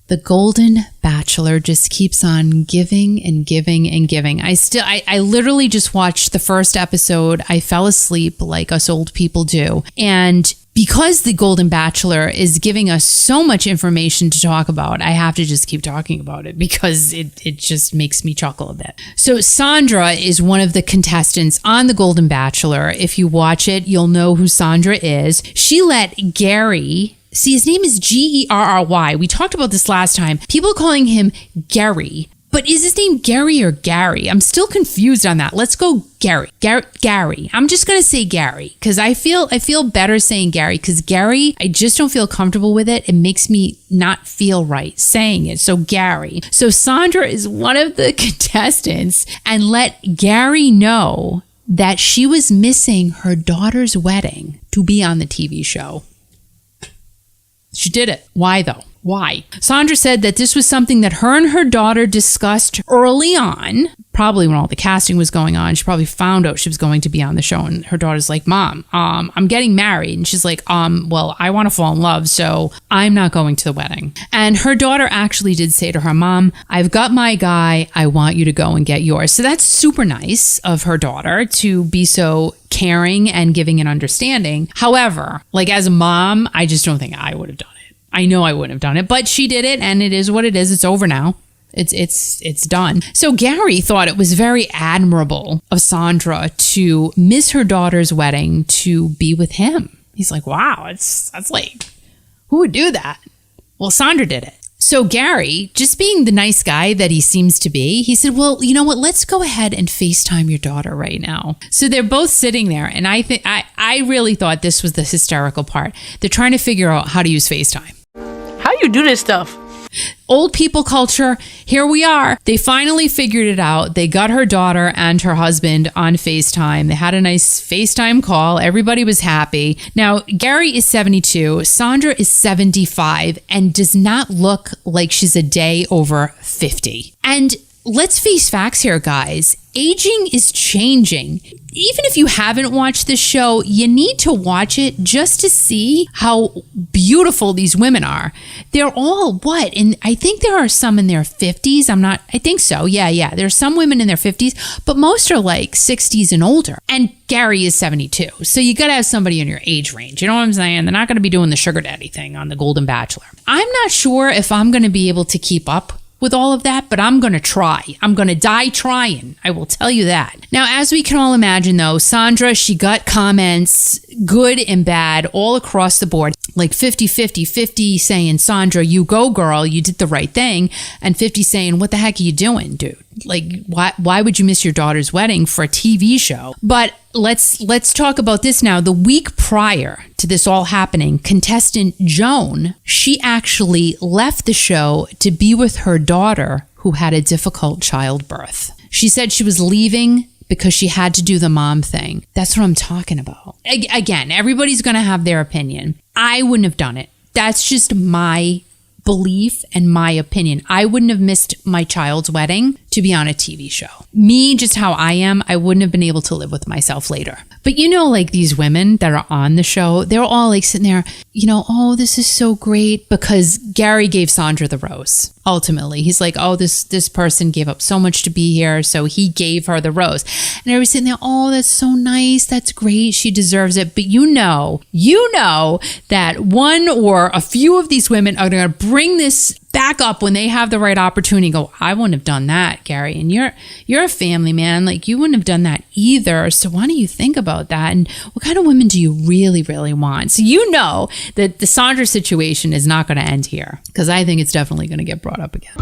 The Golden Bachelor just keeps on giving and giving and giving. I literally just watched the first episode. I fell asleep like us old people do. And because The Golden Bachelor is giving us so much information to talk about, I have to just keep talking about it because it just makes me chuckle a bit. So Sandra is one of the contestants on The Golden Bachelor. If you watch it, you'll know who Sandra is. She let Gary... See, his name is Gerry. We talked about this last time. People are calling him Gary. But is his name Gary or Gary? I'm still confused on that. Let's go Gary. Gary. I'm just going to say Gary because I feel better saying Gary because Gary, I just don't feel comfortable with it. It makes me not feel right saying it. So Gary. So Sandra is one of the contestants and let Gary know that she was missing her daughter's wedding to be on the TV show. She did it. Why though? Why? Sandra said that this was something that her and her daughter discussed early on, probably when all the casting was going on. She probably found out she was going to be on the show and her daughter's like, Mom, I'm getting married. And she's like, well, I want to fall in love, so I'm not going to the wedding. And her daughter actually did say to her, Mom, I've got my guy. I want you to go and get yours. So that's super nice of her daughter to be so caring and giving an understanding. However, like as a mom, I just don't think I would have done it. I know I wouldn't have done it, but she did it and it is what it is. It's over now. It's done. So Gary thought it was very admirable of Sandra to miss her daughter's wedding to be with him. He's like, wow, that's like, who would do that? Well, Sandra did it. So Gary, just being the nice guy that he seems to be, he said, well, you know what? Let's go ahead and FaceTime your daughter right now. So they're both sitting there. And I really thought this was the hysterical part. They're trying to figure out how to use FaceTime. How you do this stuff? Old people culture, here we are. They finally figured it out. They got her daughter and her husband on FaceTime. They had a nice FaceTime call. Everybody was happy. Now, Gary is 72. Sandra is 75 and does not look like she's a day over 50. And let's face facts here, guys. Aging is changing. Even if you haven't watched this show, you need to watch it just to see how beautiful these women are. They're all what? And I think there are some in their 50s. I think so. Yeah. There's some women in their 50s, but most are like 60s and older. And Gary is 72. So you got to have somebody in your age range. You know what I'm saying? They're not going to be doing the sugar daddy thing on The Golden Bachelor. I'm not sure if I'm going to be able to keep up with all of that, but I'm going to try. I'm going to die trying. I will tell you that. Now, as we can all imagine, though, Sandra, she got comments, good and bad, all across the board, like 50 saying, Sandra, you go, girl, you did the right thing, and 50 saying, what the heck are you doing, dude? Like, why would you miss your daughter's wedding for a TV show? But let's talk about this now. The week prior to this all happening, contestant Joan, she actually left the show to be with her daughter who had a difficult childbirth. She said she was leaving because she had to do the mom thing. That's what I'm talking about. Again, everybody's going to have their opinion. I wouldn't have done it. That's just my belief and my opinion. I wouldn't have missed my child's wedding to be on a TV show. Me, just how I am, I wouldn't have been able to live with myself later. But you know, like these women that are on the show, they're all like sitting there, you know, oh, this is so great because Gary gave Sandra the rose. Ultimately, he's like, oh, this person gave up so much to be here, so he gave her the rose. And everybody's sitting there, oh, that's so nice, that's great, she deserves it. But you know that one or a few of these women are going to bring this back up when they have the right opportunity. Go, I wouldn't have done that, Gary, and you're a family man, like you wouldn't have done that either. So why don't you think about that? And what kind of women do you really, really want? So you know that the Sandra situation is not going to end here because I think it's definitely going to get brought up again.